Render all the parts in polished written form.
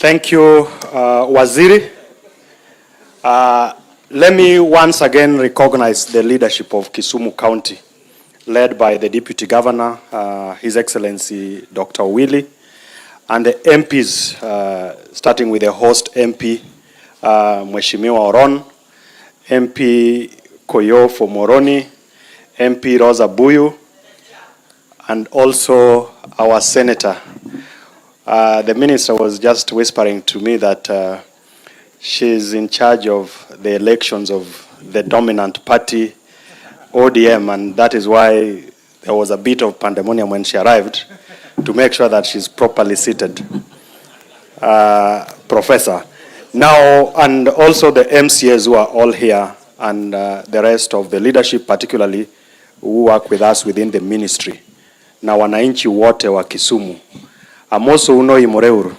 Thank you, Waziri. Let me once again recognize the leadership of Kisumu County, led by the Deputy Governor, His Excellency Dr. Willie, and the MPs, starting with the host MP, Mheshimiwa Oron, MP Koyo for Moroni, MP Rosa Buyu, and also our Senator. The Minister was just whispering to me that she's in charge of the elections of the dominant party, ODM, and that is why there was a bit of pandemonium when she arrived, to make sure that she's properly seated. Professor. Now, and also the MCAs who are all here, and the rest of the leadership, particularly who work with us within the ministry. Na wananchi wote wa Kisumu. Amoso uno imoreuru.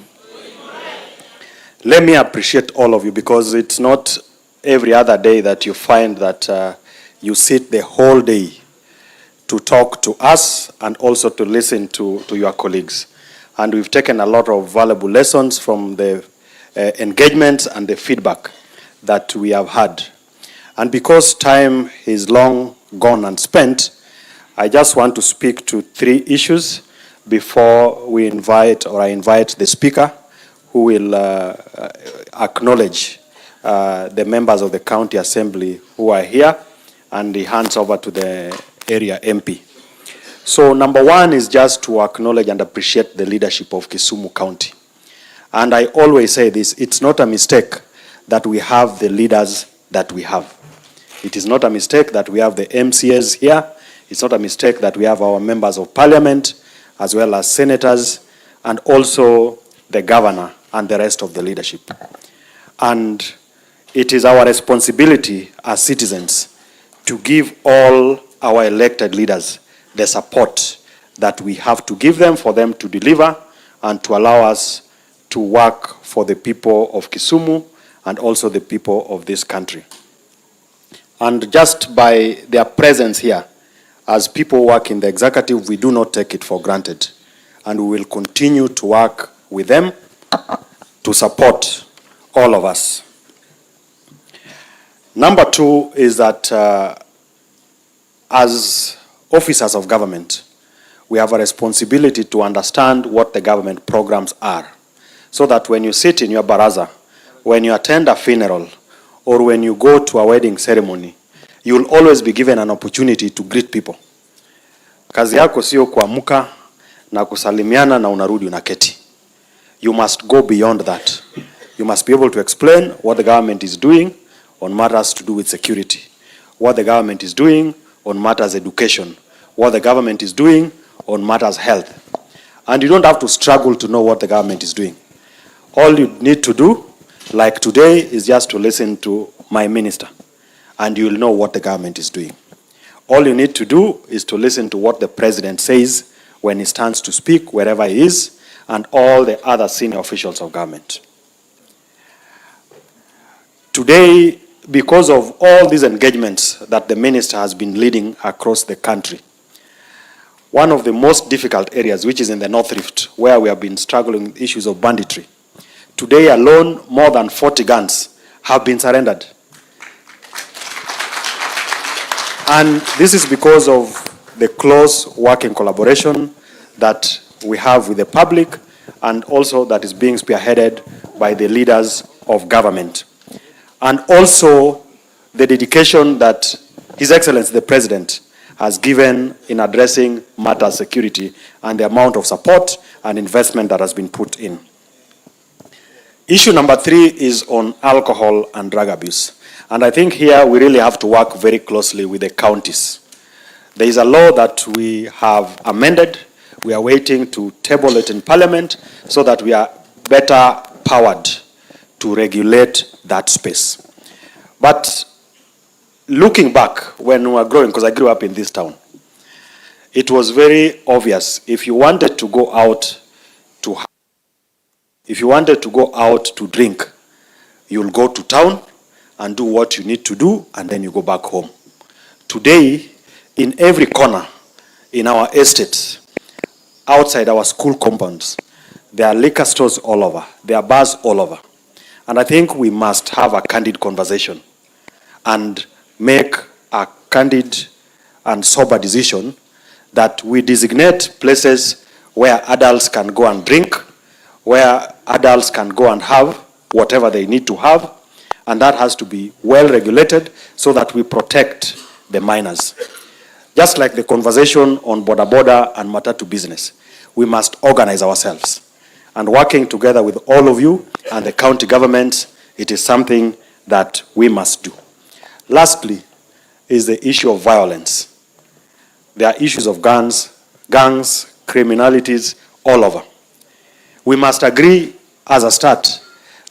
Let me appreciate all of you, because it's not every other day that you find that you sit the whole day to talk to us and also to listen to your colleagues. And we've taken a lot of valuable lessons from the engagements and the feedback that we have had. And because time is long gone and spent, I just want to speak to 3 issues before we invite, or I invite the Speaker, who will acknowledge the members of the County Assembly who are here, and he hands over to the area MP. So number 1 is just to acknowledge and appreciate the leadership of Kisumu County. And I always say this, it's not a mistake that we have the leaders that we have. It is not a mistake that we have the MCAs here. It's not a mistake that we have our members of parliament, as well as senators, and also the governor and the rest of the leadership. And it is our responsibility as citizens to give all our elected leaders the support that we have to give them, for them to deliver and to allow us to work for the people of Kisumu and also the people of this country. And just by their presence here, as people work in the executive, we do not take it for granted. And we will continue to work with them to support all of us. Number 2 is that as officers of government, we have a responsibility to understand what the government programs are, so that when you sit in your baraza, when you attend a funeral, or when you go to a wedding ceremony, you will always be given an opportunity to greet people. Kazi yako sio kuamka na kusalimiana na unarudi unaketi. You must go beyond that. You must be able to explain what the government is doing on matters to do with security, what the government is doing on matters education, what the government is doing on matters health. And you don't have to struggle to know what the government is doing. All you need to do, like today, is just to listen to my minister, and you'll know what the government is doing. All you need to do is to listen to what the president says when he stands to speak, wherever he is, and all the other senior officials of government. Today, because of all these engagements that the minister has been leading across the country, one of the most difficult areas, which is in the North Rift, where we have been struggling with issues of banditry, today alone, more than 40 guns have been surrendered. And this is because of the close working collaboration that we have with the public, and also that is being spearheaded by the leaders of government. And also the dedication that His Excellency the President has given in addressing matter security, and the amount of support and investment that has been put in. Issue number 3 is on alcohol and drug abuse. And I think here we really have to work very closely with the counties. There is a law that we have amended. We are waiting to table it in Parliament so that we are better powered to regulate that space. But looking back when we were growing, because I grew up in this town, it was very obvious. If you wanted to go out to drink, you'll go to town and do what you need to do, and then you go back home. Today, in every corner in our estates, outside our school compounds, There are liquor stores all over. There are bars all over. And I think we must have a candid conversation and make a candid and sober decision that we designate places where adults can go and drink, where adults can go and have whatever they need to have, and that has to be well regulated so that we protect the minors. Just like the conversation on boda and matatu business, we must organize ourselves. And working together with all of you and the county government, it is something that we must do. Lastly, is the issue of violence. There are issues of gangs, criminalities all over. We must agree as a start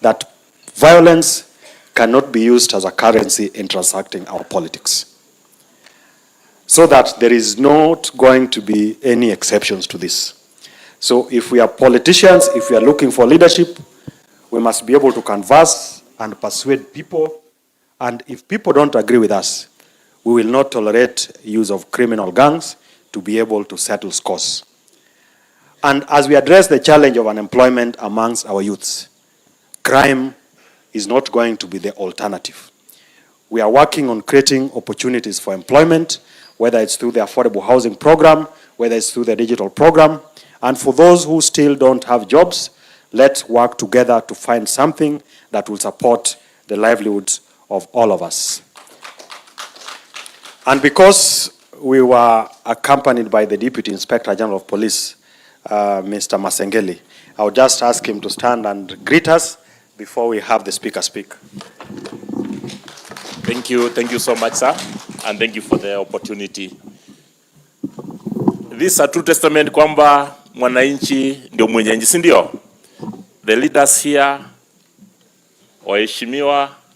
that violence cannot be used as a currency in transacting our politics. So that there is not going to be any exceptions to this. So if we are politicians, if we are looking for leadership, we must be able to converse and persuade people. And if people don't agree with us, we will not tolerate use of criminal gangs to be able to settle scores. And as we address the challenge of unemployment amongst our youths, crime is not going to be the alternative. We are working on creating opportunities for employment, whether it's through the affordable housing program, whether it's through the digital program. And for those who still don't have jobs, let's work together to find something that will support the livelihoods of all of us. And because we were accompanied by the Deputy Inspector General of Police, Mr. Masengeli, I would just ask him to stand and greet us before we have the speaker speak. Thank you so much, sir, and thank you for the opportunity. This is a true testament kwamba mwananchi ndio mwenye nchi, si ndio? The leaders here, waheshimiwa,